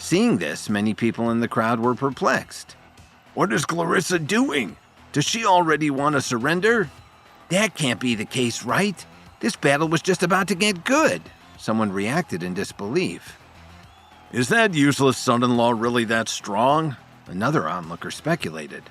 Seeing this, many people in the crowd were perplexed. "What is Clarissa doing? Does she already want to surrender?" "That can't be the case, right? This battle was just about to get good." Someone reacted in disbelief. "Is that useless son-in-law really that strong?" Another onlooker speculated.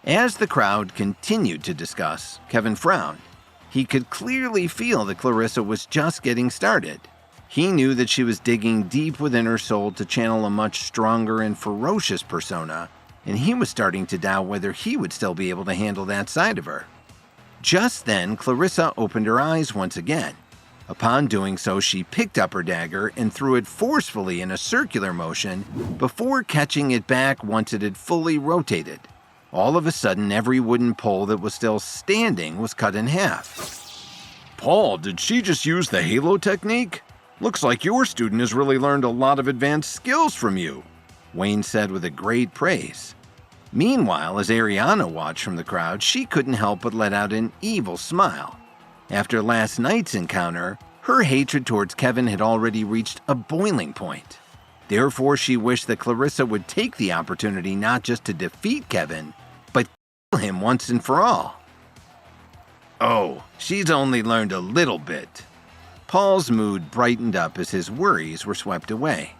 As the crowd continued to discuss, Kevin frowned. He could clearly feel that Clarissa was just getting started. He knew that she was digging deep within her soul to channel a much stronger and ferocious persona, and he was starting to doubt whether he would still be able to handle that side of her. Just then, Clarissa opened her eyes once again. Upon doing so, she picked up her dagger and threw it forcefully in a circular motion before catching it back once it had fully rotated. All of a sudden, every wooden pole that was still standing was cut in half. "Paul, did she just use the halo technique? Looks like your student has really learned a lot of advanced skills from you," Wayne said with a great praise. Meanwhile, as Ariana watched from the crowd, she couldn't help but let out an evil smile. After last night's encounter, her hatred towards Kevin had already reached a boiling point. Therefore, she wished that Clarissa would take the opportunity not just to defeat Kevin, but kill him once and for all. "Oh, she's only learned a little bit." Paul's mood brightened up as his worries were swept away.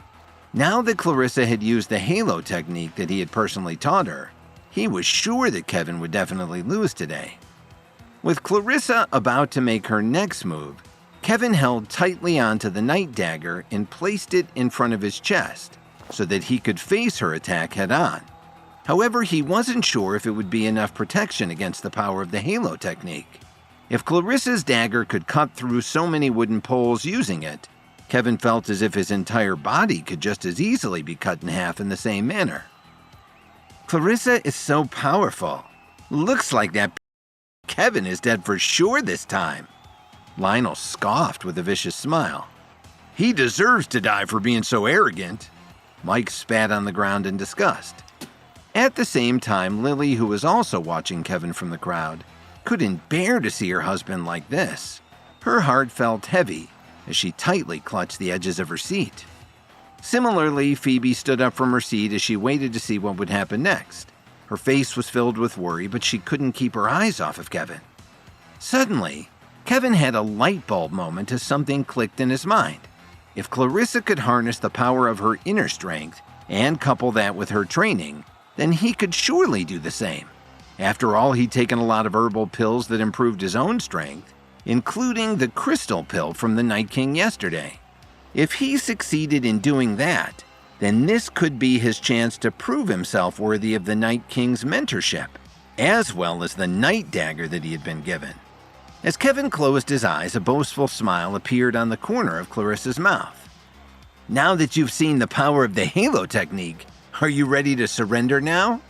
Now that Clarissa had used the halo technique that he had personally taught her, he was sure that Kevin would definitely lose today. With Clarissa about to make her next move, Kevin held tightly onto the night dagger and placed it in front of his chest so that he could face her attack head-on. However, he wasn't sure if it would be enough protection against the power of the halo technique. If Clarissa's dagger could cut through so many wooden poles using it, Kevin felt as if his entire body could just as easily be cut in half in the same manner. "Clarissa is so powerful. Looks like that Kevin is dead for sure this time." Lionel scoffed with a vicious smile. "He deserves to die for being so arrogant." Mike spat on the ground in disgust. At the same time, Lily, who was also watching Kevin from the crowd, couldn't bear to see her husband like this. Her heart felt heavy as she tightly clutched the edges of her seat. Similarly, Phoebe stood up from her seat as she waited to see what would happen next. Her face was filled with worry, but she couldn't keep her eyes off of Kevin. Suddenly, Kevin had a light bulb moment as something clicked in his mind. If Clarissa could harness the power of her inner strength and couple that with her training, then he could surely do the same. After all, he'd taken a lot of herbal pills that improved his own strength, including the crystal pill from the Night King yesterday. If he succeeded in doing that, then this could be his chance to prove himself worthy of the Night King's mentorship, as well as the night dagger that he had been given. As Kevin closed his eyes, a boastful smile appeared on the corner of Clarissa's mouth. "Now that you've seen the power of the halo technique, are you ready to surrender now?"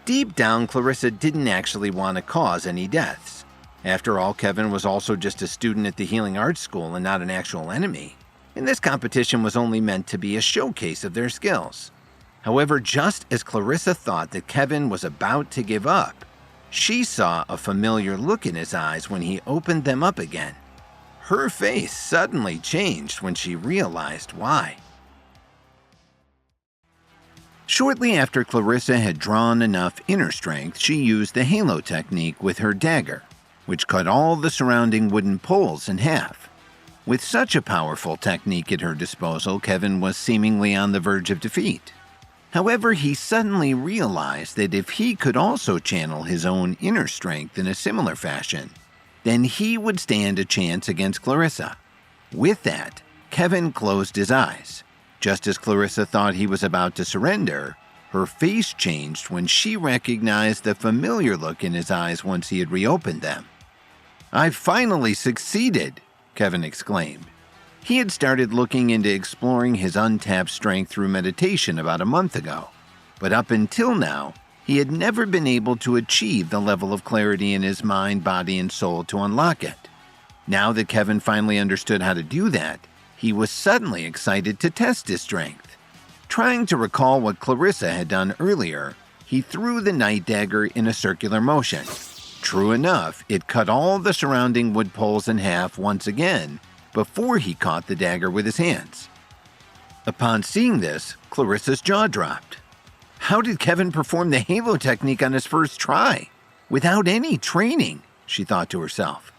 Deep down, Clarissa didn't actually want to cause any deaths. After all, Kevin was also just a student at the Healing Arts School and not an actual enemy, and this competition was only meant to be a showcase of their skills. However, just as Clarissa thought that Kevin was about to give up, she saw a familiar look in his eyes when he opened them up again. Her face suddenly changed when she realized why. Shortly after Clarissa had drawn enough inner strength, she used the halo technique with her dagger, which cut all the surrounding wooden poles in half. With such a powerful technique at her disposal, Kevin was seemingly on the verge of defeat. However, he suddenly realized that if he could also channel his own inner strength in a similar fashion, then he would stand a chance against Clarissa. With that, Kevin closed his eyes. Just as Clarissa thought he was about to surrender, her face changed when she recognized the familiar look in his eyes once he had reopened them. "I've finally succeeded," Kevin exclaimed. He had started looking into exploring his untapped strength through meditation about a month ago, but up until now, he had never been able to achieve the level of clarity in his mind, body, and soul to unlock it. Now that Kevin finally understood how to do that, he was suddenly excited to test his strength. Trying to recall what Clarissa had done earlier, he threw the night dagger in a circular motion. True enough, it cut all the surrounding wood poles in half once again before he caught the dagger with his hands. Upon seeing this, Clarissa's jaw dropped. How did Kevin perform the halo technique on his first try? Without any training, she thought to herself.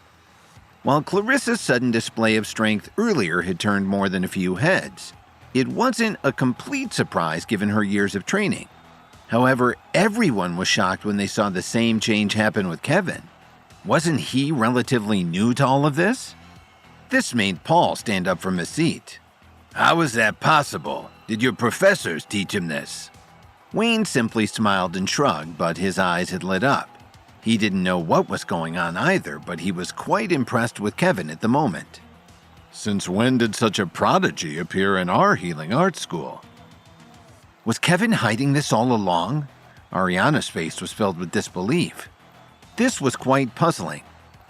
While Clarissa's sudden display of strength earlier had turned more than a few heads, it wasn't a complete surprise given her years of training. However, everyone was shocked when they saw the same change happen with Kevin. Wasn't he relatively new to all of this? This made Paul stand up from his seat. How is that possible? Did your professors teach him this? Wayne simply smiled and shrugged, but his eyes had lit up. He didn't know what was going on either, but he was quite impressed with Kevin at the moment. Since when did such a prodigy appear in our healing arts school? Was Kevin hiding this all along? Ariana's face was filled with disbelief. This was quite puzzling.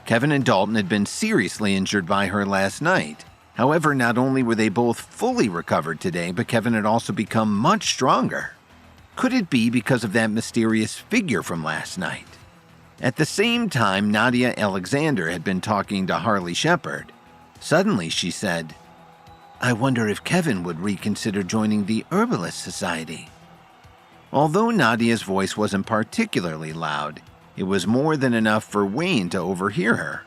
Kevin and Dalton had been seriously injured by her last night. However, not only were they both fully recovered today, but Kevin had also become much stronger. Could it be because of that mysterious figure from last night? At the same time, Nadia Alexander had been talking to Harley Shepard. Suddenly, she said, I wonder if Kevin would reconsider joining the Herbalist Society. Although Nadia's voice wasn't particularly loud, it was more than enough for Wayne to overhear her.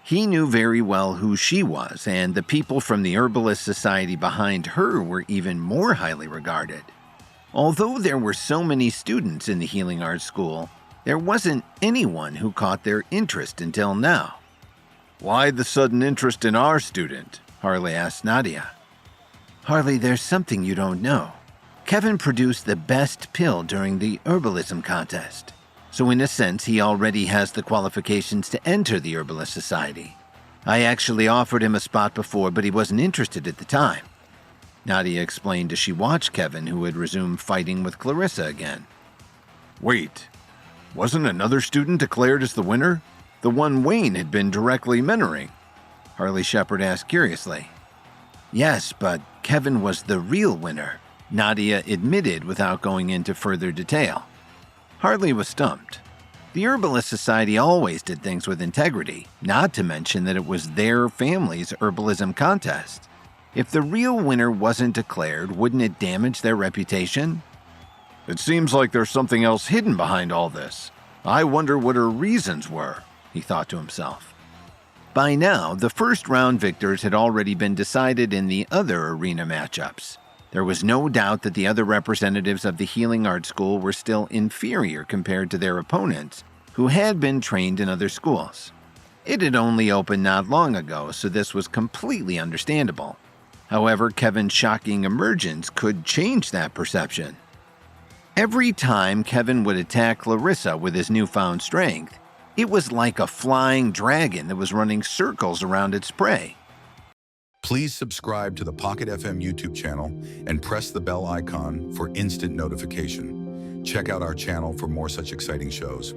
He knew very well who she was, and the people from the Herbalist Society behind her were even more highly regarded. Although there were so many students in the Healing Arts School, there wasn't anyone who caught their interest until now. Why the sudden interest in our student? Harley asked Nadia. Harley, there's something you don't know. Kevin produced the best pill during the herbalism contest. So in a sense, he already has the qualifications to enter the Herbalist Society. I actually offered him a spot before, but he wasn't interested at the time. Nadia explained as she watched Kevin, who had resumed fighting with Clarissa again. Wait, wasn't another student declared as the winner? The one Wayne had been directly mentoring? Harley Shepard asked curiously. Yes, but Kevin was the real winner, Nadia admitted without going into further detail. Harley was stumped. The Herbalist Society always did things with integrity, not to mention that it was their family's herbalism contest. If the real winner wasn't declared, wouldn't it damage their reputation? It seems like there's something else hidden behind all this. I wonder what her reasons were, he thought to himself. By now, the first round victors had already been decided in the other arena matchups. There was no doubt that the other representatives of the Healing Arts School were still inferior compared to their opponents, who had been trained in other schools. It had only opened not long ago, so this was completely understandable. However, Kevin's shocking emergence could change that perception. Every time Kevin would attack Clarissa with his newfound strength, it was like a flying dragon that was running circles around its prey. Please subscribe to the Pocket FM YouTube channel and press the bell icon for instant notification. Check out our channel for more such exciting shows.